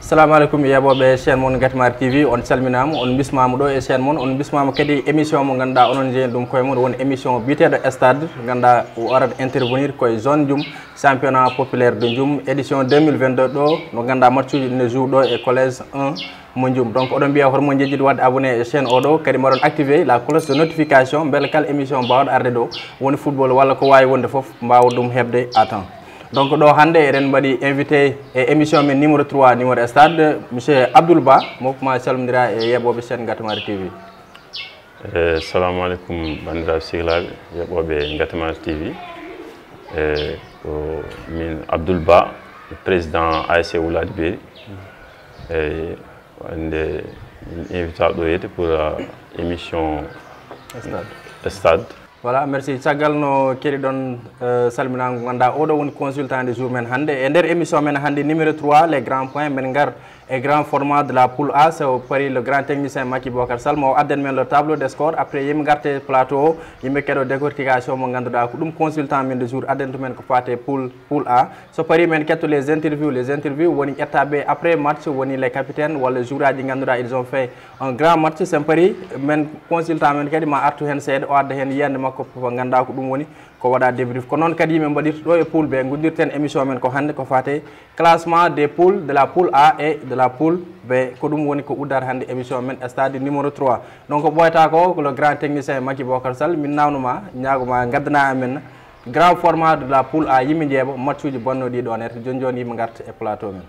Assalamu alaikum yaboɓe chaîne mon Gatimar TV on calminama on bismama ɗo e chaîne mon on bismama kadi émission mo ganduɗa onon jeeyi ɗum koye mon won émission biteɗo stade ganduɗa warat intervenir koye zone Djoum championnat populaire de Djoum édition 2022 ɗo no ganduɗa match uji ne joue ɗo e collège 1 mo Djoum donc oɗon mbiya hormo jejjiɗi wadde abonné e chaîne oɗo kadi maɗon activé la cloche de notification beele kala émission mbawɗo arde ɗo woni football walla ko wawi wonde foof mbawa ɗum hebde à temps. Donc ɗo hande eɗen mbaɗi invité e émission men numéro 3 numéro stade monsieur Abdoul Ba mofma calmodira e yeɓoɓe chaîne Gatimar TV. Assalamu alaikum bandiraɓe sehilaɓe yeɓoɓe Gatimar TV ko min Abdoul Ba président ASC Wulade Beeri wande min invité ɗo yede pour émission stade. Voilà, merci. Caggal no keɗi ɗon salminago ganda oɗo woni consultant des jours men hande e nder émission men hande numéro 3 les grands points men gar et grand format de la poule A so pari le grand technicien Maki Bokar Sall mo adden men le tableau des scores après yimɓe garte plateau o yimɓe keɗo décortication mo ganduɗa ko ɗum consultant men de jour adden men ko fate poule A so pari men ketto les interviews woni ƴettaɓe après match woni les capitaines walla jour aji ganduɗa ils ont fait un grand match sen pari men consultant men kadi ma artu hen seeɗa o adda hen yiyande makko ko ganduɗa ko ɗum woni ko waɗa débrief ko noon kadi yimɓe mbaɗirta ɗo e poule B guddirten émission men ko hande ko fate classement des poules de la poule A et de la poule B ko ɗum woni ko uddata hande émission men stade numéro 3 donc ɓoyta ko le grand technicien Maki Bokar Sall min nawnuma ñagoma gaddana amen grand format de la poule A yimɓe jeeɓa match uji bonnoɗi ɗo nete joni joni yimɓe garta e plateau men.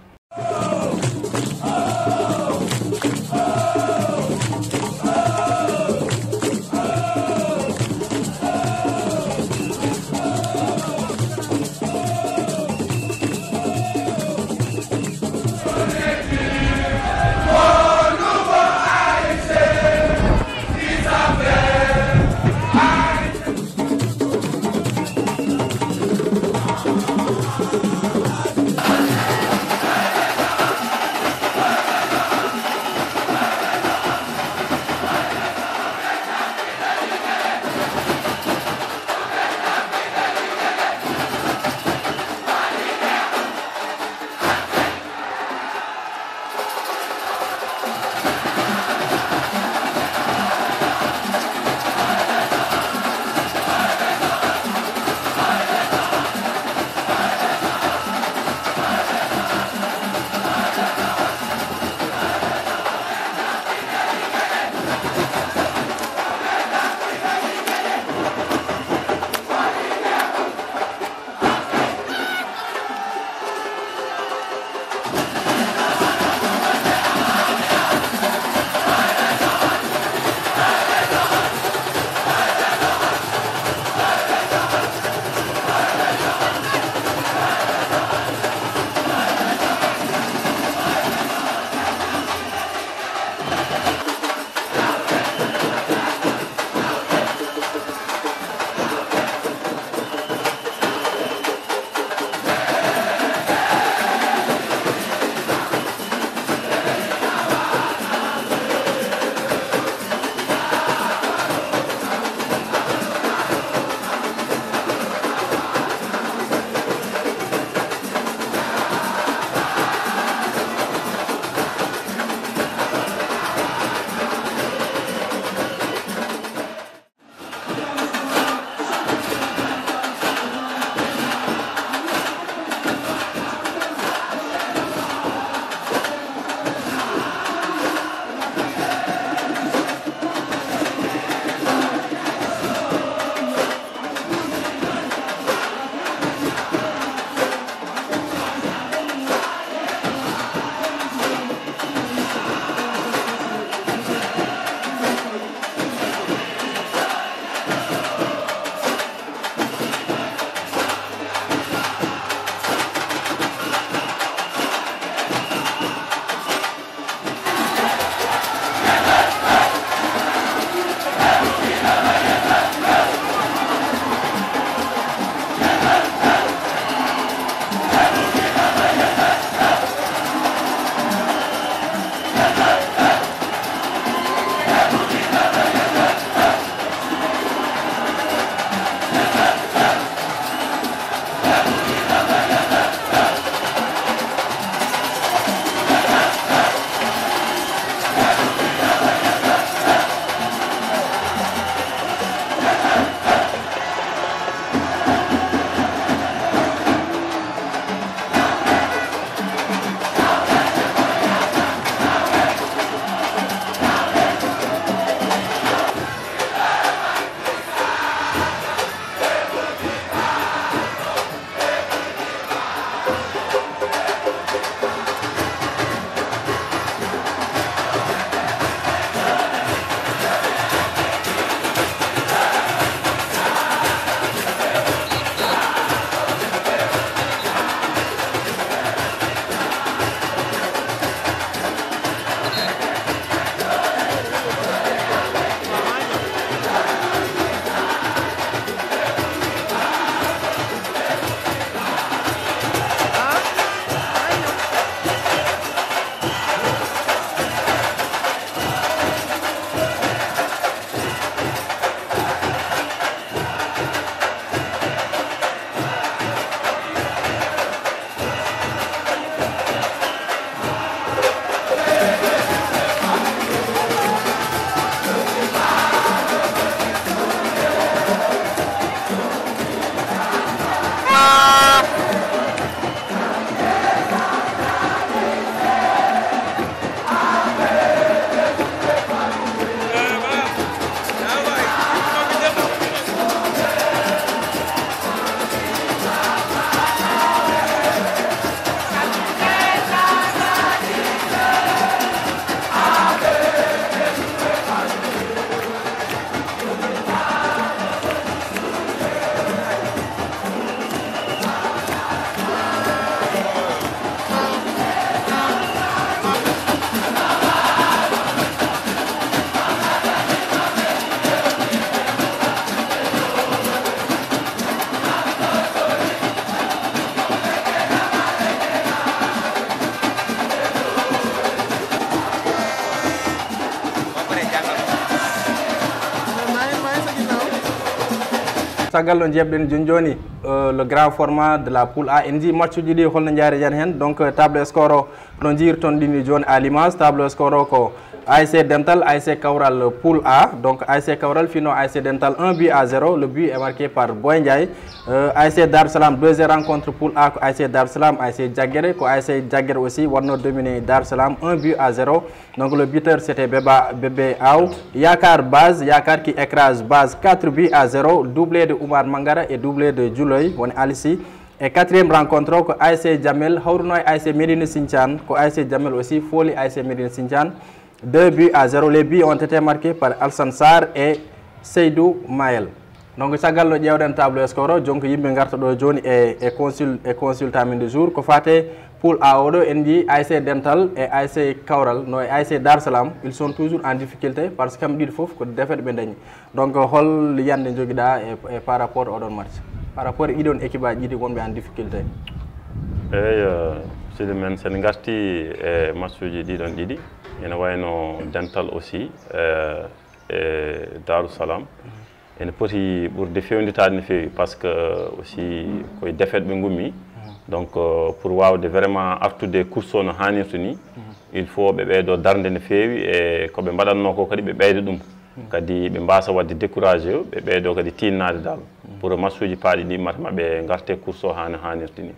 sagal no jebden joni le grand format de la poule A en di match ji di holno jaari jan hen donc table score no jirton dini joni à l'image table score ko ASC Dental, ASC Kawral poule A. Donc ASC Kawral finit ASC Dental 1-0. Le but est marqué par Boy Ndiaye. ASC Dar Salam 2-0 rencontre poule A. ASC Dar Salam, ASC Djagere. ASC Djagere aussi, Warno dominé Dar Salam 1-0. Donc le buteur c'était Bébé Aou. Yakar Baz, Yakar qui écrase Baz 4-0. Doublé de Oumar Mangara et doublé de Djouloy, on Alissi. Et quatrième rencontre, ASC Jamel, Haurunoy ASC Medine Sinchan. ASC Jamel aussi, Foli ASC Medine Sinchan. 2-0. Les buts ont été marqués par Alsan Sar et Seydou Maël. Donc, ça gagne le tableau score. Donc, il y a un John et consultant de jour. Ko fate pour Aodo, ND, ASC Dental et ASC Kaural, no ASC Dar Salam, ils sont toujours en difficulté parce que comme dit faut que défaite ben donc hol yande jogida et par rapport au match. Par rapport idon équipe jidi wonbe en difficulté. C'est le même c'est ngasti e match jidi don didi. Ina wayno Dental aussi et Darou Salam. En poti ɓurde fewnitade no fewi par ce que aussi koye défaite ɓe gummi donc pour wawde vraiment artude course o no hannirta ni il faut ɓe ɓeydo darde no fewi e koɓe mbaɗatno ko kadi ɓe ɓeyda ɗum kadi ɓe mbasa wadde découragé ɓe ɓeydo kadi tinnade dal pour match uji paaɗi ɗi matma ɓe garte course o ha no hannirta ni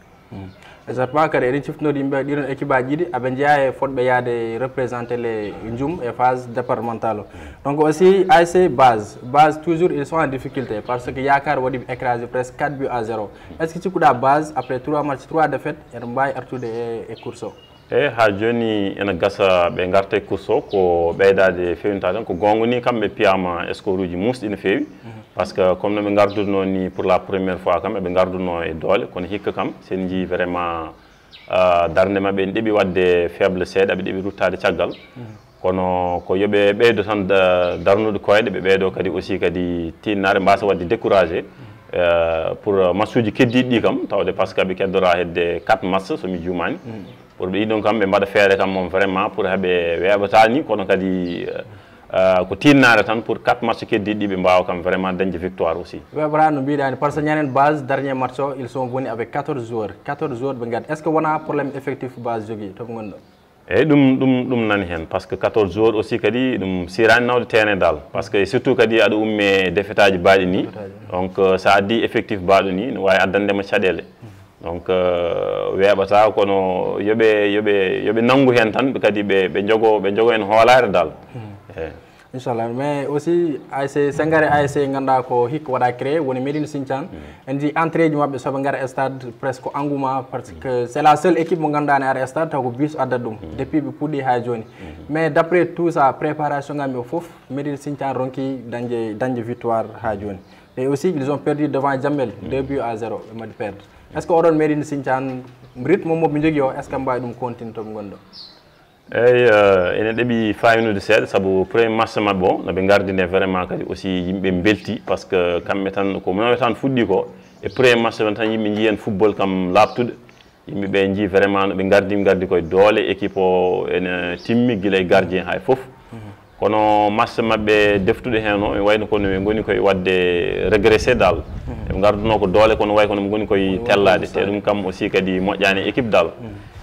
exactement kadi eɗen ciftinode yimɓe ɗiɗon équipe aji ɗiɗi aɓe jeeya e fotɓe yaade représenté les Ndioum et phase départementale donc aussi ASC base toujours ils sont en difficulté parce que Yakar waɗi écrasé presque 4-0 est ce que cikkuɗa base après 3 matchs 3 défaites eɗen mbawi artude e course o e ha joni ena gasa ɓe garte course o ko ɓeydade fewnita tan ko gonga ni kamɓe piyama score uji musɗi no fewi parce que comme no ɓe garduno ni pour la première fois kam eɓe garduno e doole kono hikka kam sen jii vraiment darde mabɓe en ɗeeɓi wadde faible seeɗa ɓe ɗeeɓi ruttade caggal kono ko yoɓe ɓeydo tan darnude koyɗe ɓe ɓeydo kadi aussi kadi tinnare mbasa wadde découragé pour match uji keddiɗi ɗi kam tawde par ce que ɓe keddora hedde 4 match somi jumani pour ɓe ɗiɗon kam ɓe mbaɗa feere kam moom vraiment pour heɓe weeɓata ni kono kadi ko tinnare tan pour 4 matchs keddiɗi ɓe mbawa kam vraiment dañde victoire aussi weɓata no mbiɗani par ce que ñanen base dernier match o ils sont venus avec 14 joueurs ɓe gadi est ce que wona probléme effectif base jogui toɓe gonɗo eyyi ɗum nani hen par ce que 14 joueurs aussi kadi ɗum sirani nawde terrain dal par ce que surtout kadi aɗa umme défaite aji mbaɗi ni donc sa addi effectif mbaɗo ni ne wawi addandema caɗele donc weeɓata kono yoɓe nanggu hen tan kadi ɓe jogo hen hoolare dal inchallah mais aussi ASC Sengare ASC ganduɗa ko hikka waɗa créé woni Medine Sinthiane en di entrée ji mabɓe soɓe gara stade presque engouement parce que c'est la seule équipe mo ganduɗa ne ara stade taw ko bus addat ɗum depuis ɓe puɗɗi ha joni mais d' après tout ça préparation ngam o foof Medine Sinthiane ronki dañde victoire ha joni et aussi ils ont perdu devant Jamel 2-0 ɓe mbaɗi perdre est ce que oɗon Medine Sinthiane rythme moɓe jogui o est ce que mbawi ɗum continue toɓe gonɗo eyyi ene ɗeeɓi fayinude seeɗa saabu premier match mabɓe o noɓe gardine vraiment kadi aussi yimɓe belti par ce que kamɓe tan ko noɓe tan fuɗɗi ko e premier match tan yimɓe jiihen football kam labtude yimɓeɓe jii vraiment noɓe gardi koye doole équipe o ene timmi guila e gardien hay foof kono match mabɓe deftude hen o wayno kono ɓe goni koye wadde régressé dal ɓe garduno ko doole kono way kono ɓe goni koye tellade te ɗum kam aussi kadi moƴƴani équipe dal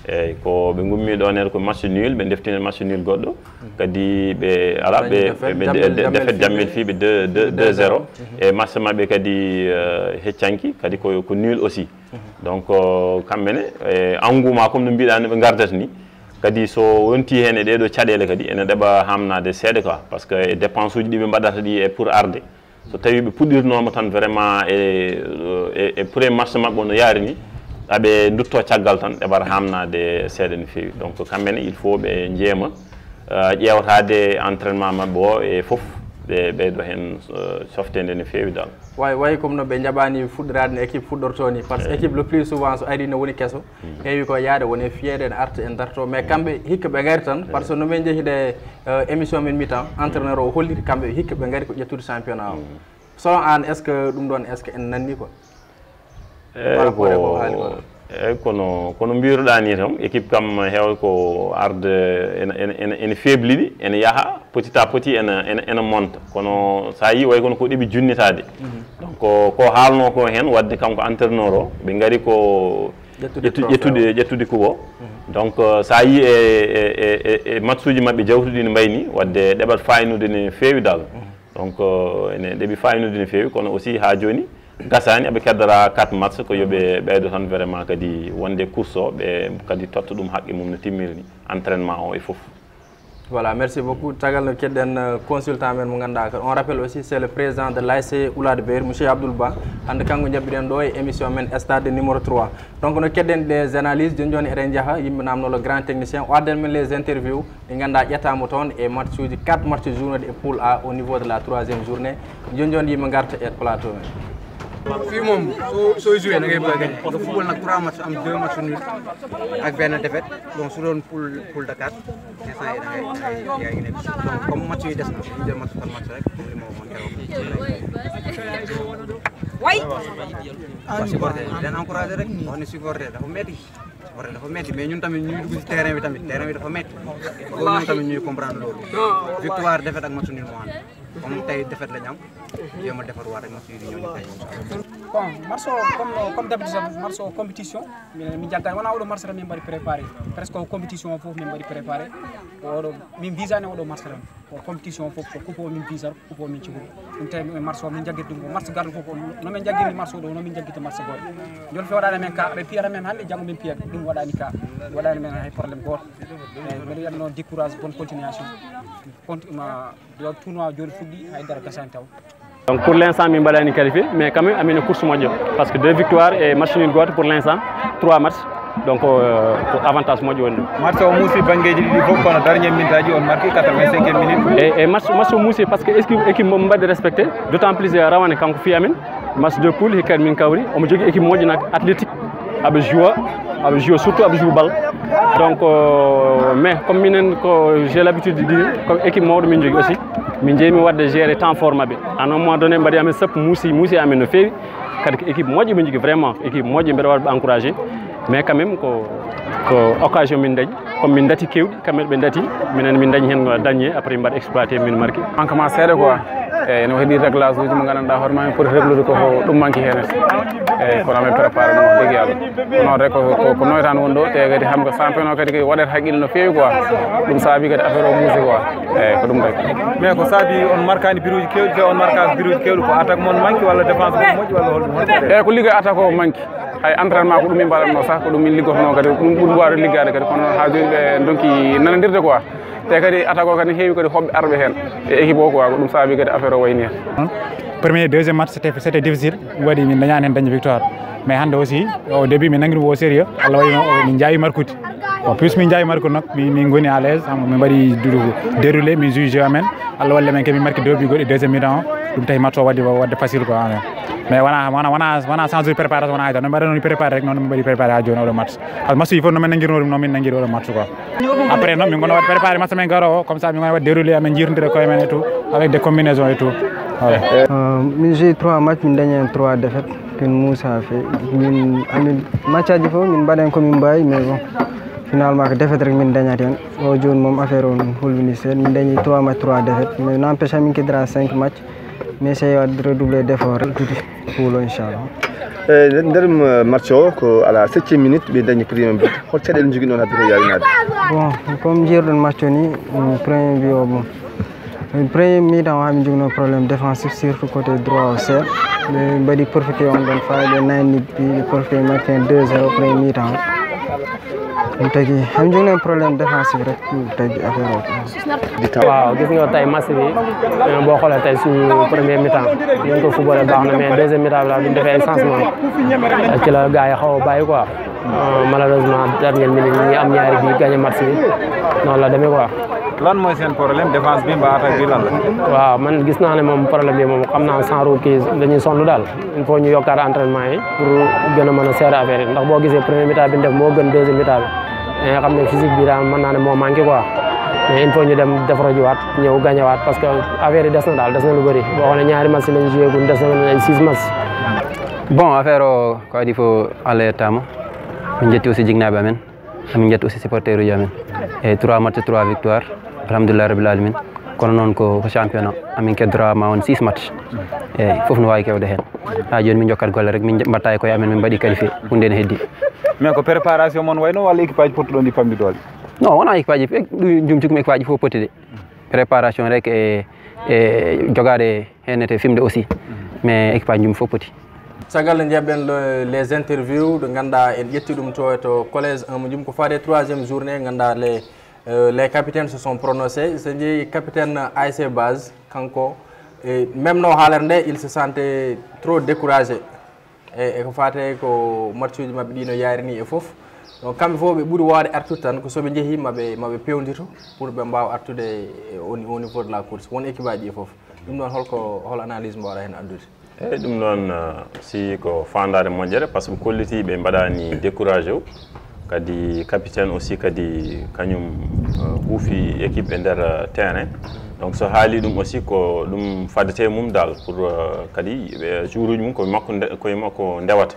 eyyi ko ɓe gummi ɗon hen ko match nul ɓe deftino match nul goɗɗo kadi ɓe ala ɓe défaite Jammel fiɓe 2-0 e match mabɓe kadi heccanki kadi ko nul aussi donc kamɓene engouement comme no mbiɗani ɓe gardata ni kadi so wonti hen e ɗeɗo caɗele kadi ene ɗeɓa hamnade seeɗa quoi par ce que e dépense uji ɗi ɓe mbaɗata ɗi e pour arde so tawi ɓe puɗɗirnoma tan vraiment e premier match mabɓe no yaari ni aɓe dutto caggal tan ɗeɓata hamnade seeɗa no fewi donc kamɓene il faut ɓe jeema ƴewtade entraînement mabɓe o e foof ɓe ɓeydo hen softede no fewi dal way comme no ɓe jaɓani fuɗɗorade no équipe fuɗɗorto ni par ce que équipe le plus souvent so ari no woni kesso heewi ko yaade woni fiyede ne arta en darto mais kamɓe hikka ɓe gari tan par ce que no min jeehide émission min mi-temps entraîneur o holliti kamɓe hikka ɓe gari ko ƴettude championnat o selon an est ce que ɗum ɗon est ce que en nanni quoi kono mbiruɗa ni tan équipe kam heew ko arde ene faibliɗi ene yaaha petit à petit ene monta kono sa yi way kono ko ɗeɓi junnitade donc ko haalno ko hen wadde kanko entraîneur o ɓe gaari ko ƴettude kubo donc sa yi e match uji mabɓe jawtuɗi ne mbayni wadde ɗeɓat faynude ne feewi dal donc ene ɗeɓi faynude ne feewi kono aussi ha joni gasani aɓe keddora 4 match ko yoɓe ɓeydo tan vraiment kadi wonde course o ɓe kadi totta ɗum haqqe mum no timmiri ni entraînement o e foof. Voilà, merci beaucoup. Tagal no kedden consultant men mo ganda on rappelle aussi c'est le président de l'ASC Oulade Beir monsieur Abdoul Ba hande kanko jabbiɗen ɗo e émission men stade numéro 3 donc no kedden des analyses joni eɗen jaaha yimɓe namno le grand technicien o adden men les interviews ɗi ganda ƴettamo toon e match uji 4 match journée e poule A au niveau de la 3e journée joni yimɓe garta e plateau men. fii moom soo joué da ngay bëgg a gagné nga football nag 3 matchs am 2 matchs nuls ak benn défaite donc su doon poule de 4 instant yi da ngay yaa ngi nekk donc comme match yi des na ñu jël match par match rek comme li ma waxoon keroog. waaw supporter leen encouragé rek wax ne supporter dafa metti mais ñun tamit ñuy dugg ci terrain bi dafa metti loolu ñun tamit ñuy comprendre loolu victoire défaite ak match nul moo ànd comme tey défaite lañ am jéem a defar waat rek match yi di ñëw ñu tey bon marso comme d'habitude marso compétition mi jaggan wona oɗo marche tan min mbaɗi préparé presque compétition fof min mbaɗi préparé oɗo min visani oɗo marche tan ko compétition fof ko coupe o min visat coupe o min cihuɗo ɗum tawi marche o min jagguirta ɗum ko marche garɗo fof nomin jagguirni marche oɗo nomin jagguirta marche goto joni fi waɗani men ka ɓe piyata men hannde janggo min piyat ɗum waɗani ka waɗani men hay probléme goto eyyi mbiɗa wiya noon décourage bonne continuation yo tournoi joni fuɗɗi haydara gasani taw. Donc pour l'instant, je suis qualifié, mais quand même, il y a une course mondiale. Parce que 2 victoires et match nul pour l'instant, 3 matchs. Donc, avantage mondial. Match au Moussi, Bangué, il faut qu'on ait dernière minute, on marqué 85e minute. Et match au Moussi, parce que l'équipe m'a de respecter, d'autant plus Rawane quand on fait match de poule, Hikar Minkaouri, on me dit que l'équipe mondiale athlétique, avec jouer surtout avec jouer balle. Donc, mais comme j'ai l'habitude de dire, comme l'équipe mondiale aussi, min jeemi wadde gérer temps fort mabɓe à un moment donné mbaɗi amen sappo muusi amen no feewi kadi ko équipe moƴƴo min jogui vraiment équipe moƴƴo mbeɗa waɗa ɓe encouragé mais quand même ko occasion min dañi comme min dati kewɗi kamɓe ɓe dati minen min dañi hen dañe après mbaɗa exploité min marqué manquement seeɗa quoi eyyi no heeɗi réglage uji mo gandanɗa hoore ma pour réglude ko ɗum manque hen eyyi kono amen préparé ɗum wax degui yallah kono rek ko noytan won ɗo te kadi hamko champion o kadi waɗata haqqille no feewi quoi ɗum saabi kadi affaire o muusi quoi eyyi ko ɗum rek mais ko saabi on markani biruji kewɗi te on markani biruji kewɗi ko attaque mon manque walla défense mon moƴƴi walla holɗum eyyi ko liggoy attaque o manque hay entraînement ko ɗum min mbaɗatno sah ko ɗum min liggotono kadi ɗum ɓuuri wawde liggade kadi kono ha joni ɓe donki nanodirde quoi te kadi attaque o kadi heewi kadi hoɓɓe arɓe hen e équipe o quoi ko ɗum saabi kadi affaire o wayni hen premier deuxième match c'était difficile waɗi min dañani hen dañde victoire mais hande aussi au début min nangui ɗum au sérieux Allah waɗi min jaawi markude bon plus min jaawi markude nak min goni à l'aise min mbaɗi déroulé min joué jeu amen Allah walli men kadi min marque 2 buts goɗɗi deuxième mi-temps ɗum tawi match o wadde facile quoi mais wona sans préparation wona hayta no mbaɗa noon préparé rek noon min mbaɗi préparé ha joni oɗo match par ce que match il faut nomin nanguirno ɗum noon min nanguiri oɗo match quoi après noon min gono waɗ préparé match men garo o comme ça min gona waɗ déroulé amen jirtodira koye men et tout avec des combinaisons et tout min joué 3 matchs min dañi hen 3 défaites ken Moussa fe amin match aji fof min mbaɗen komin mbawi mais bon finalement ko défaite rek min dañat hen o joni moom affaire o hulɓini seeɗa min dañi 3 matchs 3 défaites mais n'empêche min keddora 5 matchs mais essaye wadde redoubler d'effort tuuti puulo inchallah nder match o ko ala 7e minute ɓe dañi premier but hol caɗele jogui noon habbito yawinade bon comme jiruɗon match o ni premier but o bon premier mi-temps ha min jogino probléme défensif surtout côté droit o seeɗa ɓe mbaɗi profité on ɗon faade nayni ɓe profité marqué 2-0 premier mi-temps ɗum tagui hamin jogino probléme défensif rek tagui affaire o waaw gis nga tey match bi boo xoolee tey suñu premier mi-temps ñu ko footballé baax na mais deuxième mi-temps bi daal bi ñu defee ay changement ci la gars yi xaw a bàyyi quoi malheureusement dernière minute ñi am ñaari bi gagné match bi noonu la demee quoi. lan mooy seen problème défense bi mbaa attaque bi lan la. waaw man gis naa ne moom problème bi moom xam naa sans kii dañuy sonn daal il faut ñu yokkaat entraînement yi pour gën a mën a serrer affaire yi ndax boo gisee premier mi-temps bi ñu def moo gën deuxième mi-temps bi nga xam ne physique bi daal mën naa ne moo manqué quoi mais il faut ñu dem defarojuwaat ñëw gañewaat parce que affaire yi des na daal des na lu bëri boo xoolee ñaari match lañ joué gun des na ay 6 matchs. bon affaire o ko waɗi fof Allah yettama min jetti aussi jignaɓe amen min jetti aussi supporter uji amen e 3 match 3 victoire alhamdulillah rabbil alamin kono noon ko championnat amin keddorama on 6 match eyyi foof no wawi kewde hen ha joni min jokkat golle rek min mbatta e koye amen min mbaɗi qualifié hunde ne heddi mais ko préparation mon wayno walla équipage pottuɗo ndi famdi dole non wona équipage ɗum jogumi équipage fof potti de préparation rek e jogade hennete fimde aussi mais équipage jumi fof poti sagal nde jeeɓen les interviews ɗo ganduɗa en ƴetti ɗum to collège 1 mo jum ko fade 3e journée ganduɗa les capitaines se sont prononcés so jeeyi capitaine ASC Base kanko même no haalere nde il se sentait trop découragé e ko fate ko match uji mabɓe ɗi no yaari ni e foof donc kamɓe fof ɓe ɓuuri wawde artude tan ko soɓe jeehi maɓe pewdito pour ɓe mbawa artude au niveau de la course won équipe aji ɗi foof ɗum ɗon hol analyse mbawɗa hen addude eyyi ɗum ɗon si ko fandade moƴƴere par ce que kolliti ɓe mbaɗani découragé o kadi capitaine aussi kadi kañum huufi équipe e nder terrain donc so haali ɗum aussi ko ɗum faddete mum dal pour kadi jour uji mum koye makko ndewata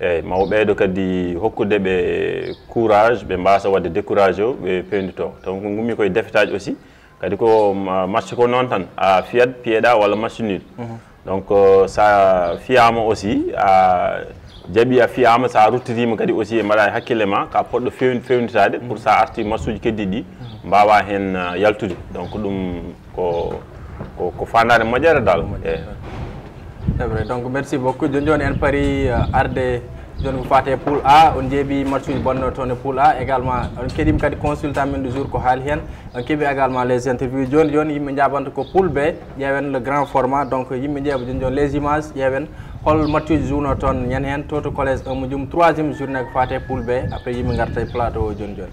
eyyi mawo ɓeydo kadi hokkude ɓe courage ɓe mbasa wadde découragé o ɓe pewndito donc gummi koye défetaji aussi kadi ko match ko noon tan a fiyat piyeɗa walla match nul donc sa fiyama aussi a jaaɓi a fiyama sa ruttitima kadi aussi e mbaɗa hakkille ma ka poɗɗo fewnitade pour sa arti match uji keddi ɗi mbawa hen yaltude donc ɗum ko fandade moƴƴere dal c'est vrai donc merci beaucoup joni joni en paari arde joni ko fate poule A on jeeɓi match uji bonno toon e poule A également on keeɗima kadi consultant men du jour ko haali hen on keeɓi également les interviews joni joni yimɓe jabanta ko poule B ƴeewen le grand format donc yimɓe ƴeewa joni joni les images ƴeewen hol match uji journo toon ñande hen to collège 1 mo jum 3e journée ko fate poule B après yimɓe garta e plateau o joni joni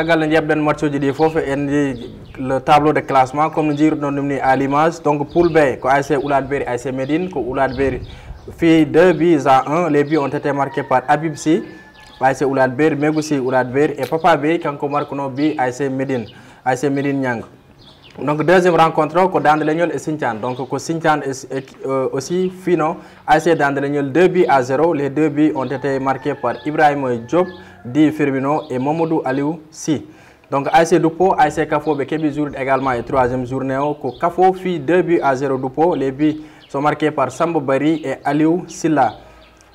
caggal no jebɗen match uji ɗi fof en le tableau de classement comme no jiiruɗon ɗum ni à l'image. Donc poule B ko ASC Oulad Beri ASC Médine ko Oulad Beri fi 2 buts à 1. Les buts ont été marqués par Habib Sy ASC Oulad Beri, Megoussi Oulad Beri et Papa Bey kanko marqueno but ASC Médine Niang. Donc deuxième rencontre ko Dande Legnol et Sinthiane. Donc ko Sinthiane aussi fino ASC Dande Legnol 2 buts à 0. Les 2 buts ont été marqués par Ibrahima Diop, Di Firmino et Mamadou Aliou Sy. Donc ASC Doupo, ASC Kafo kebi journée également et troisième journée ko Kafo fi 2 buts à 0 Doupo. Les buts sont marqués par Sambo Bari et Aliou Silla.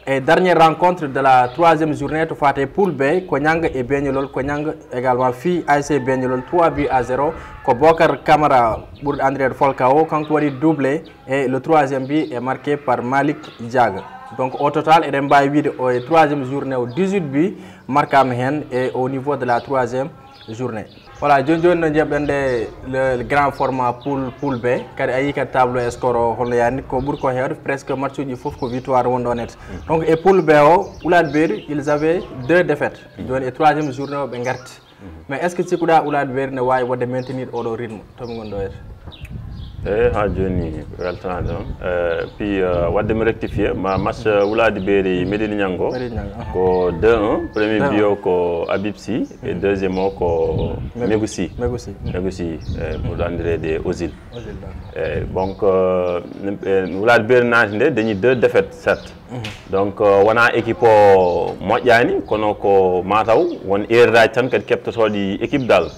Et dernière rencontre de la troisième journée, tu fais poule B, Konyang et Benyolol, Konyang également fi ASC Benyolol 3 buts à 0. Ko Bokar Kamara pour André Folkao, Kankwari doublé et le troisième but est marqué par Malik Diaga. Donc au total, il y a une troisième journée au 18 buts marqués et au niveau de la troisième journée. Voilà, John le grand format poule B, car il y a un tableau de score presque match de victoire. Donc, et poule B, Oulad Beri, ils avaient 2 défaites. Donc, la troisième journée, mais est-ce que tu as Oulad Beri ne va pas maintenir au rythme? Johnny, puis on va rectifier. Ma match Oulad Beri Médine Niango, 2-1, premier bio ko Habib Sy et deuxième ko Megoussi pour André de Ozil. Donc Oulad Beri n'a eu 2 défaites certes. Donc on a équipe moƴƴani kono ko mataw won errage tan kadi keptoto di équipe dal.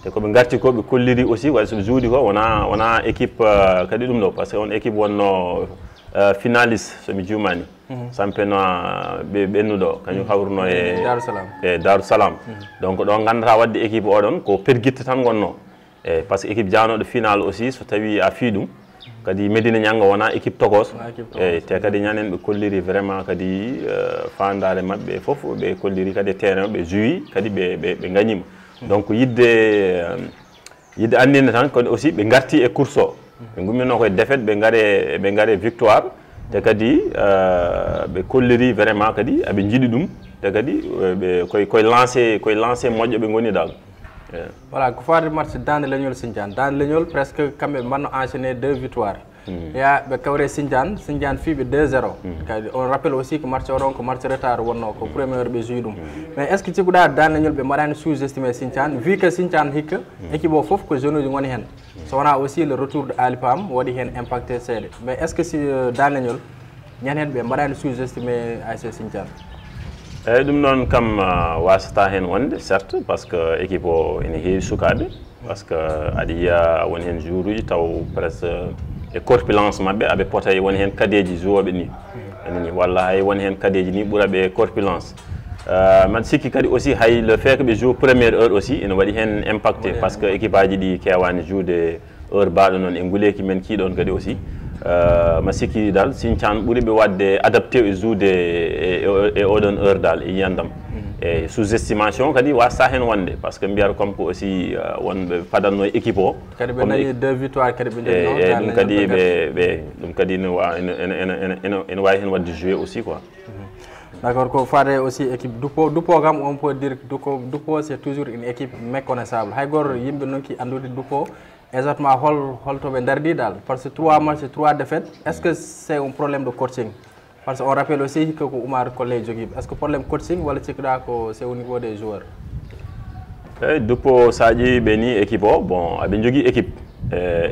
te ko be garti ko be kolliri aussi way so joudi ko wona équipe kadi dum do parce que on équipe wonno finaliste so mi jumani championnat be bennudo kanyu hawruno e Darou Salam donc do gandata wadde équipe odon ko pergitte tan gonno e parce que équipe jaanodo final aussi so tawi a fi dum kadi Medina Nianga wona équipe tokos e te kadi nyanen be kolliri vraiment kadi fandare mabbe fofu be kolliri kadi terrain be jouyi kadi be gagnima donc yidde andina tan ko aussi be garti e course o be gummino ko défaite be ngare victoire te kadi be kolliri vraiment kadi abe jidi dum te kadi be koy lancer mojo be ngoni dal. Voilà, ko faade match Dande Legnol Sinthiane. Dande Legnol presque kambe manno enchaîner 2 victoires. Ya be kawre Sinthiane fi be 2-0. On rappelle aussi que match oron ko match retard wonno ko premier be joué dum. Mais est-ce que ci guda Dande Legnol be marani sous-estimer Sinthiane vu que Sinthiane hikka équipe o fof ko jeune ngoni hen. So on a aussi le retour de Ali Pam wadi hen impacté cede. Mais est-ce que si Dande Legnol ñanen be marani sous-estimer ASC Sinthiane? Dum non kam wasata hen wonde certes parce que équipe o ene heewi sukabe parce que adiya won hen jouruji taw presque e corpulence mabbe abe potay won hen kadeji jouobe ni walla hay won hen kadeji ni burabe corpulence man sikki kadi aussi hay le fait que be joue première heure aussi ene wadi hen impacté parce que équipe aji di kewani joude heure baado non e nguleki men ki don kadi aussi ma sikki dal Sinthiane buri be wadde adapté e joude e odon heure dal e yandam et sous-estimation kadi wasa hen wonde parce que mbiyar comme ko aussi wonbe padanno équipe o kadi be nayi 2 victoires kadi be non dum kadi dum kadi no wa en way hen wadde jouer aussi quoi. D'accord, ko faade aussi équipe Doupo kam on peut dire que Doupo c'est toujours une équipe méconnaissable. Hay gor yimbe nonki andude Doupo exactement holto be dardi dal parce que 3 matchs 3 défaites. Est-ce que c'est un problème de coaching? Parce qu'on rappelle aussi que Oumar Collé jogi. Est-ce que problème coaching wala c'est au niveau des joueurs? Doupo Sadji beni équipe bon abe jogi équipe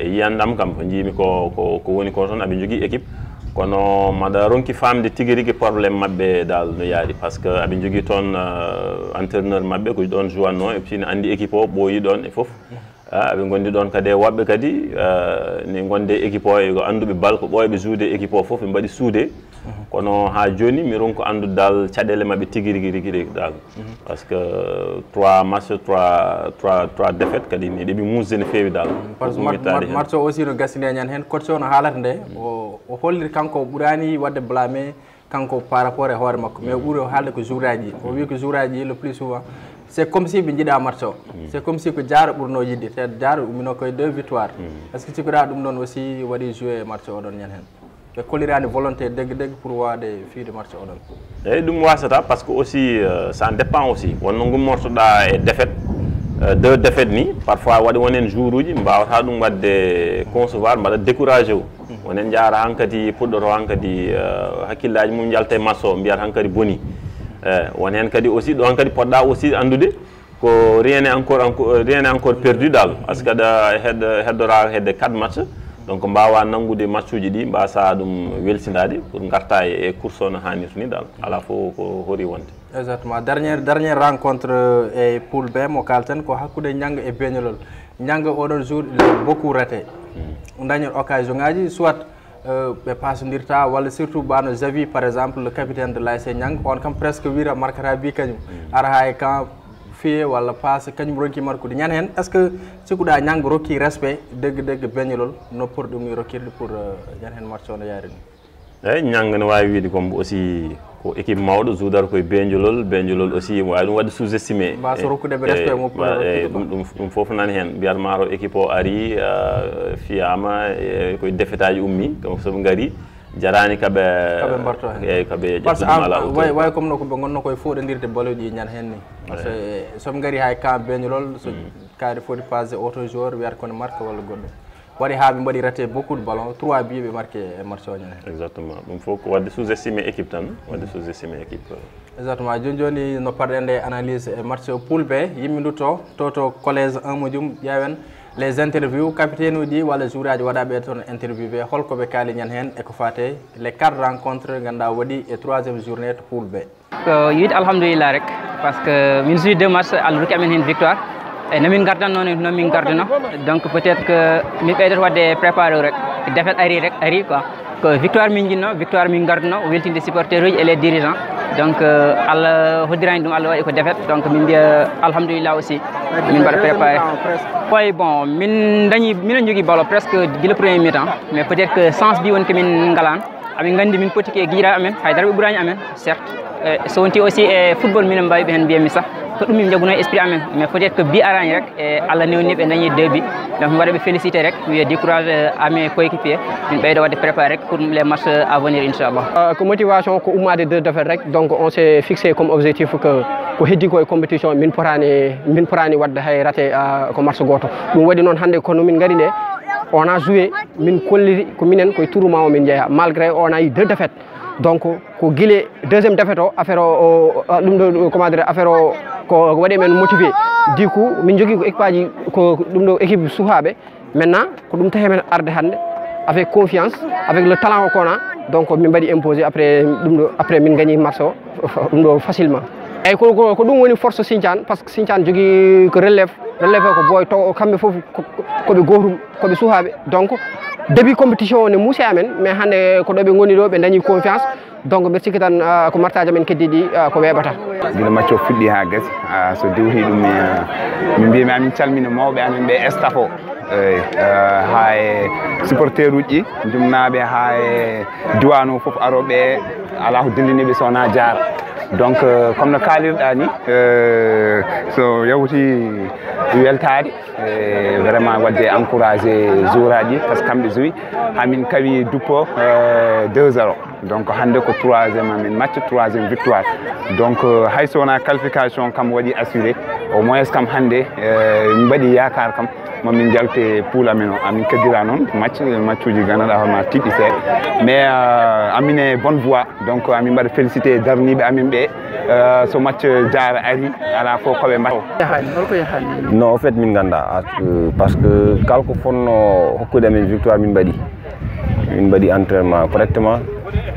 yandam kam ko jimi ko woni ko ton abe jogi équipe kono mada ronki famde tigirigi problème mabbe dal no yaari parce que abe jogi ton entraîneur mabbe ko don jouanno et puis andi équipe o boyi don e fof abe gondi don kade wabbe kadi ni gonde équipe o e andube bal ko boybe joude équipe o fof be badi soudé kono ha joni mi ronko andu dal cadele mabbe tigirigi dal parce que 3 matchs 3 défaites kadi ni debi muusene fewi dal parce que match aussi no gasine nyan hen coach on halata nde o hollir kanko burani wadde blâmer kanko par rapport e hoore makko mais buri halde ko jouraji o wi ko jouraji le plus souvent c'est comme si be jida match c'est comme si ko jaaro burno yidde te jaaro umino koy 2 victoires est-ce que cikura dum non aussi wadi jouer match o don nyan hen be kolirani volonté deg pour wade fi de match o don dum wasata parce que aussi ça dépend aussi wonno ngum mortoda e défaite 2 défaites ni parfois waɗi wonen jour uji mbawata ɗum wadde concevoir mbaɗa découragé o wonen jaara hankadi puɗɗoto hankadi hakkillaji mum jalta e match o mbiyata hankadi boni won hen kadi aussi ɗon kadi poɗɗa aussi andude ko rien n'est encore perdu dal par ce que aɗa heddora hedde 4 match donc mbawa nangude match uji ɗi mbasa ɗum welsindade pour garta e course o no hannirta ni dal ala fof ko hori wonde. Exactement. Dernière rencontre et poule B mo kalten ko hakkude Nianga et Beñolol. Nianga oɗon jour il a beaucoup raté. Dañi occasion ngaji soit ɓe passodirta walla surtout bano Javi par exemple le capitaine de l'ASC Nianga on kam presque wira marquera bi kañum ara ha e camp fiye walla passe kañum ronki markude ñan hen est ce que sikkuɗa Nianga rokki respect degg Beñolol no pour ɗum rokkirde pour ñan hen match o no yaari ni eyyi Nianga no wawi wiide comme aussi ko équipe mawɗo joudar koye Beñolol aussi wawi ɗum wadde sous estimé mbaso rokkudeɓe respect mo pour ɗum foof nani hen mbiyatma ro équipe o ari fiyama koye défaite aji ummi donc soɓe gaari jarani kaɓe mbarto eyyi kaɓe par ce que way comme no ko ɓe gonno koye foɗodirde baloji ñan hen ni par ce que soɓe gaari hay camp Beñolol so kaari foti passé auto joueur wiyata kono marque walla goɗɗo waɗi ha ɓe mbaɗi raté beaucoup de ballons 3 buts ɓe marqué e match o ñan hen exactement ɗum fof ko wadde sous estimé équipe tan wadde sous estimé équipe exactement joni no parɗen nde analyse e match poule B yimɓe dutto to collège 1 mo jum ƴeewen les interviews capitaine uji walla jour aji waɗaɓe toon interview ɓe holko ɓe kaali ñan hen eko fate les 4 rencontres ganduɗa waɗi e 3e journée to poule B ko yiide alhamdulillah rek par ce que min jouit 2 matchs Allah rokki amen hen victoire e nomin gardan noon min gardano donc peut être que min ɓeydoto wadde préparé rek défaite ari quoi que victoire min jinno victoire min gardano weltinde supporter uji et les dirigeants donc Allah hoddirani ɗum Allah waɗi ko défaite donc min mbiya alhamdulillah aussi min mbaɗa préparé way bon minen jogui ballon presque guila premier mi-temps mais peut être que sens bi woni ko min ngalan amin gandi min potiki e guira amen haydara ɓe ɓuurani amen certes so wonti aussi e football minen mbawi ɓe hen mbiyami sah ko ɗum min jagguno esprit amen mais peut être que bi arani rek e Allah newni ɓe dañi 2 bi donc mi waɗa ɓe félicité rek wiye décourage à mes coéquipiers min ɓeydo wadde préparé rek pour les matchs à venir inchallah ko motivation ko ummade 2 défaites rek donc on s'est fixé comme objectif que ko heddi ko e compétition min porani wadde hay raté ko match goto ɗum waɗi noon hande kono min gari nde on a joué min kolliri ko minen koye tourment o min jeeya malgré on a eu 2 défaites donc ko guile 2e défaite o affaire o ɗum ɗo comment dire affaire o ko waɗi men motivé du coup min jogui ko équipe aji ko ɗum ɗo équipe suhaɓe maintenant ko ɗum tahi men arde hande avec confiance avec le talent o kona donc min mbaɗi imposé après ɗum ɗo après min gagni match o ɗum ɗo facilement eyyi ko ɗum woni force Sinthiane par ce que Sinthiane jogui ko relève ko boy to kamɓe foof koɓe gotum koɓe suhaɓe donc début compétition o ne muusi amen mais hande ko ɗo ɓe goni ɗo ɓe dañi confiance donc mbiɗa sikki tan ko martaji amen keddiɗi ko weeɓata guila match o fuɗɗi ha gasi so dewti ɗum min mbiyami amin calmina mawɓe amen ɓe staff o ha e supporter uji jumnaɓe ha e diwan o foof aroɓe ala ko dilliniɓe sowona jaara donc comme no kalirɗa ni so yawti weltade vraiment wadde encouragé jour aji par ce que kamɓe joui hamin kawi duppo 2-0 donc hande ko 3e amin match 3e victoire donc hay sowona qualification kam waɗi assuré au moins kam hande min mbaɗi yakar kam momin jalte poule amen o amin kaddira noon match uji ganduɗa hoorema tiɗɗi seeɗa mais amin e bonne voie donc amin mbaɗa félicité darniɓe amin ɓe so match jara ari ala fof koɓe mbaɗa holko yahani non en fait min ganda parce que kala ko fonno hokkude amen victoire min mbaɗi entraînement correctement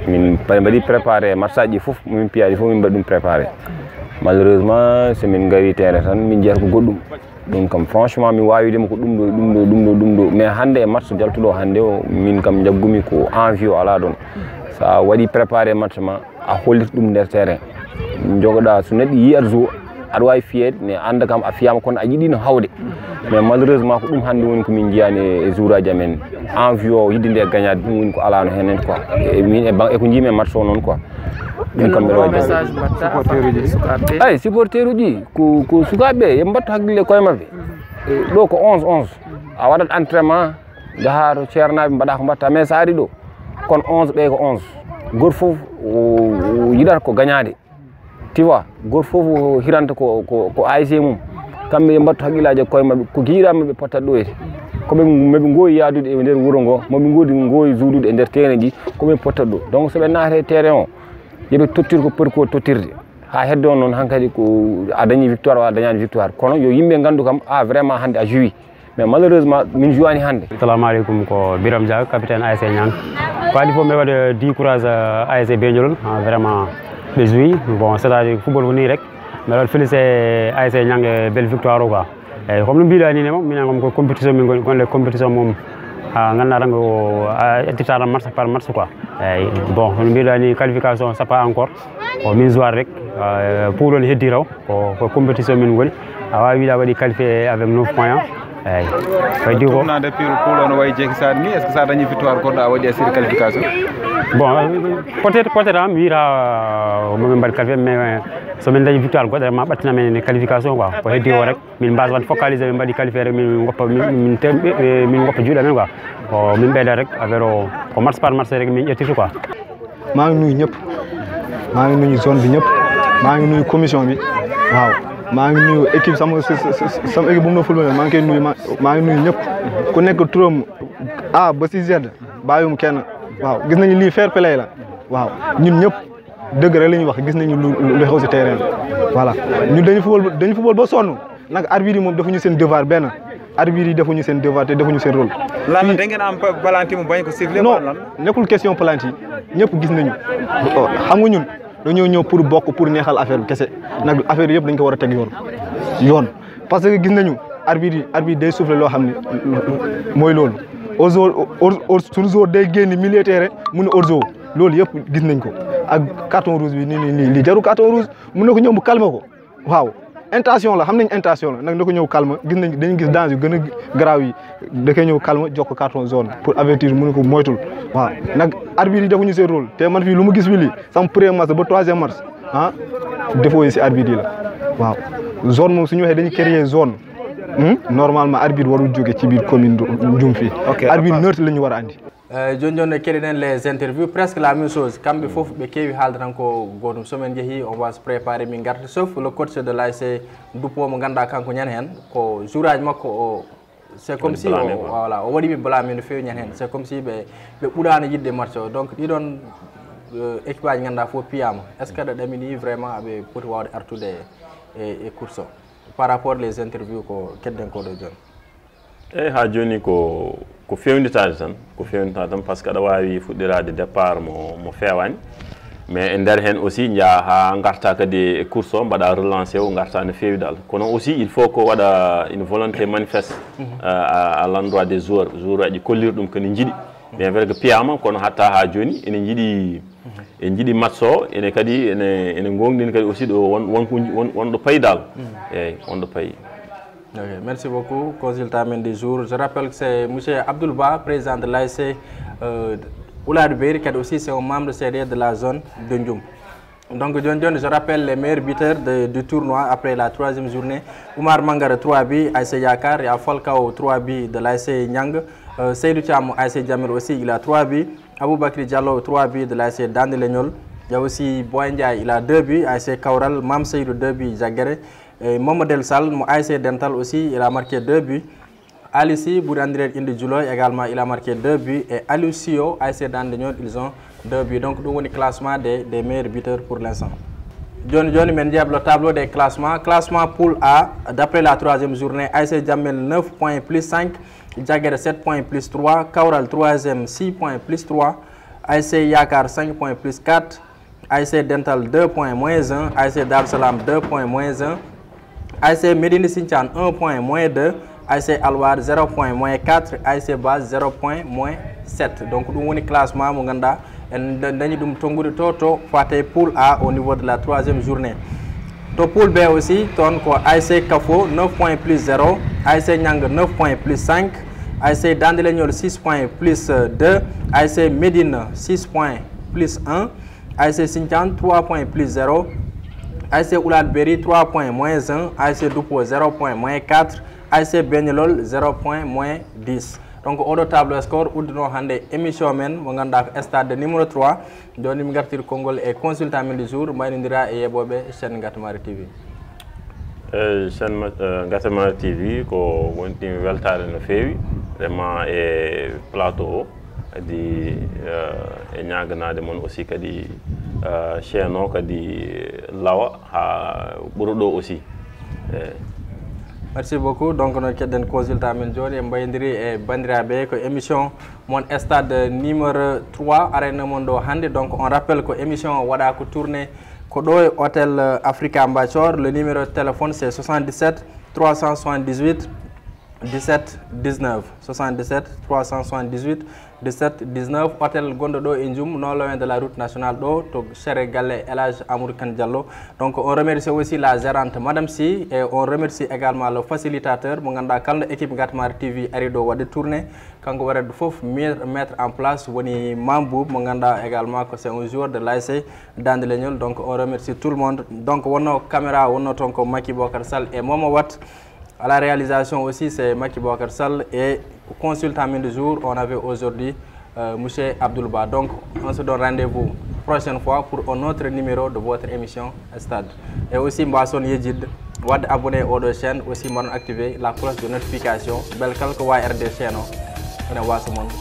min mbaɗi préparé match aji fof min piyaɗi fof min mbaɗi ɗum préparé malheureusement so min gari terrain tan min jeyata ko goɗɗum ɗum kam franchement mi wawidema ko ɗum ɗo mais hande e match jaltuɗo hande o min kam jaggumi ko envie o ala ɗon sa waɗi préparé match ma a hollita ɗum nder terrain jogoɗa so neɗɗo yiyat jo aɗa wawi fiyede mais anda kam a fiyama kono a yiɗino hawde mais malheureusement ko ɗum hande woni komin jiyani e jour aji amen envie o yidde nde gagnade ɗum woni ko alano henen quoi min e ko jiimi e match o noon quoi ɗum kam mbeɗa waɗi ay supporter uji ko sukaɓeɓe yo mbatto haqqille koye mabɓe ɗo ko 11 a waɗat entraînement jaaha to ceernaɓe mbaɗa ko mbatta mais sa ari ɗo kono 11 ɓe ko 11 goto foof yiɗata ko gagnade tu vois goto foof hiranta ko ASC mum kamɓe mbattu haqqillaji koye mabɓe ko giirama ɓe pottat ɗo ete koɓe gooyi yaadude e nder wuuro ngo moɓe gooyi juudude e nder terrain ji koɓe pottat ɗo donc soɓe naate terrain o yooɓe tottir ko poti ko tottirde ha hedde on noon hankkadi ko a dañi victoire o a dañani victoire kono yo yimɓe gandu kam vraiment hande a joui mais malheureusement min jouani hande. Assalamu aleykum ko Biram Dia capitaine ASC Niang ko adi fof mi waɗa décourage ASC Beñolol vraiment ɓe joui bon c'est à dire football ko ni rek mbeɗa waɗa félicité ASC Niang e belle victoire o quoi eyyi comme no mbiɗa ni ne moom minen kom ko compétition min gonle compétition mom ganduɗa tan ko ettitata match par match quoi eyyi bon no mbiɗa ni qualification c'est pas encore o min jouar rek pour on heddi raw ko compétition min goni a wawi wiide a waɗi qualifié avec 9 points eyyi kadi ko depuis pour on wayi jeeki sa ni est ce que ça dañi victoire goɗɗo a waɗi série qualification bon peut être am wiita momin mbaɗi qualifié mais somin dañi victoire goɗɗo ma ɓattina men qualification quoi ko heddi o rek min mbasa wat focaliser min mbaɗi qualifié rek min goppa min goppa juuɗe men quoi ko min ɓeyda rek affaire o ko match par match rek min ƴettiti quoi maa ngi nuyu ñëpp maa ngi nuyu zone bi ñëpp maa ngi nuyu commission bi waaw maa ngi nuyu équipe sama équipe bu mu na football maa ngi koy nuyu maa ngi nuyu ñëpp ku nekk turam A ba si Z bàyyiwum kenn waaw gis nañu lii fair play la waaw ñun ñëpp dëgg rek la ñuy wax gis nañu lu xew si terrain voilà ñun dañu football ba sonn nag arbitre yi moom defuñu seen devoir benn arbitre yi defuñu seen devoir te defuñu seen rôle. lan da ngeen am pelanti mu bañ ko siffler non nekkul question pelanti yi ñëpp gis nañu xam nga ñun dañoo ñëw pour bokk pour neexal affaire bi kese nag affaire yëpp dañ ko war a teg yoon parce que gis nañu arbitre day souffler loo xam ne mooy loolu suñu jour day génn milieu terrain mu ne hors-jeu loolu yëpp gis nañ ko ak carton rouge bi nii lii jaru carton rouge mun na ko ñëw mu calmer ko waaw intention la xam nañ intention la nag na ko ñëw calme gis nañ dañu gis danger yu gën a garaaw yi da koy ñëw calme jox ko carton jaune pour avertir mu ne ko moytul waaw nag arbitre yi defuñu seen rôle te man fii lu mu gis fi lii sama premier match ba 3e match défaut yi si arbitre yi la waaw zone moom suñu waxee dañuy créer zone normalement arbitre warul jóge ci biir commune Ndioum fii arbitre neutre la ñu war a andi joni joni keɗiɗen les interviews presque la même chose kamɓe fof ɓe keewi haalde tan ko gotum somin jeehi on va se préparer min garta sauf le coach de l'ASC Duppo mo ganduɗa kanko ñan hen ko jour aji makko o c'est comme si voilà o waɗiɓe blâme no fewi ñan hen c'est comme si ɓe ɓuurano yidde match o donc ɗiɗon équipe aji ganduɗa fof piyama est ce que ɗo ɗamini vraiment aɓe poti wawde artude e course o par rapport les interviews ko kedden koɗo joni eyyi ha joni ko fewnitade tan par ce que aɗa wawi fuɗɗirade départ mo fewani mais e nder hen aussi jaa ha garta kadi e course o mbaɗa relancé o garta no fewi dal kono aussi il faut ko waɗa une volonté manifeste à l'endroit des joueurs aji kollira ɗum kone jiiɗi bien vrai que piyama kono hatta ha joni ene jiiɗi match o ene kadi ene gongdini kadi aussi ɗo wonɗo payi dal eyyi wonɗo payi. Ok, merci beaucoup. Consultant du jour. Je rappelle que c'est M. Abdoul Ba, président de l'ASC Oulad Beri, qui aussi c'est un membre CDR de la zone de Ndioum. Donc, je rappelle les meilleurs buteurs du tournoi après la 3e journée. Oumar Mangara 3 buts, ASC Yakar, et Falcao 3 buts de l'ASC Niang. Seydou Thiam, ASC Djamir aussi, il a 3 buts. Aboubakri Diallo, 3 buts de l'ASC Dandelegnol. Il y a aussi Boyendia, il a 2 buts, ASC Kaural, Mam Seydou 2 buts, Jagere. Mohamed Sal, ASC Dental aussi, il a marqué 2 buts. Alissi Bourandrer Indi Djouloy également, il a marqué 2 buts. Et Alucio, ASC Dandegnon, ils ont 2 buts. Donc, nous avons le classement des meilleurs buteurs pour l'instant. Johnny Mendiab, le tableau des classements. Classement poule A, d'après la 3e journée, ASC Djamel 9 points plus 5, Jagger 7 points plus 3, Kaural 3e 6 points plus 3, ASC Yakar 5 points plus 4, ASC Dental 2 points moins 1, ASC Dar Salam 2 points moins 1, ASC Medini Sinchan 1 point moins 2, ASC Alwar 0 point moins 4, ASC Base 0 point moins 7. Donc nous avons un classement Muganda et nous avons to faté poule A au niveau de la 3e journée. To poule B aussi, ton ASC Kafo 9 points plus 0, ASC Nyang 9 points plus 5, ASC Dandelegnol 6 points plus 2, ASC Medine 6 points plus 1, ASC Sinchan 3 points plus 0, ASC Oulad Beri 3 points moins 1, ASC Dupo 0 points moins 4, ASC Benyolol 0 points moins 10. Donc au tableau score udno hande émission men mo ganda stade numéro 3 joni mi gartir Kongol et consultant men du jour maynodira e yebobe chaîne Gatmari TV. chaîne Gassama TV ko wonti weltare no feewi vraiment e plateau kadi e ñaganade mon aussi kadi chaîne o kadi lawa ha ɓuruɗo aussi. Merci beaucoup. Donc nous avons consultant men joni e mbayndiri e bandiraɓe ko émission mon stade numéro 3 arena mon do hande. Donc on rappelle que émission waɗa ko tourné ko ɗo e hôtel Africa Mbachor. Le numéro de téléphone c'est 77 378 17 19 77 378 17 19 hôtel gondo do e Ndioum non loin de la route nationale do to Chere Galle Elage Amour Kane Diallo. Donc on remercie aussi la gérante Madame Si et on remercie également le facilitateur mo ganda kalno équipe Gatmar TV ari do wadde tourner kanko warade fof mettre en place woni Mambou mo ganda également que c'est un joueur de l'ASC Dande Legnol. Donc on remercie tout le monde. Donc wonno caméra wonno ton ko Maki Bokar Sall et Momo Wat. À la réalisation aussi, c'est Maki Bokar Sall et consultant du jour, on avait aujourd'hui M. Abdoulba. Donc, on se donne rendez-vous prochaine fois pour un autre numéro de votre émission Stade. Et aussi, Mbasson Yedjid, wad abonné aux deux chaînes, aussi m'ont activé la cloche de notification. Bel quelque RD chaîne, on va se montrer.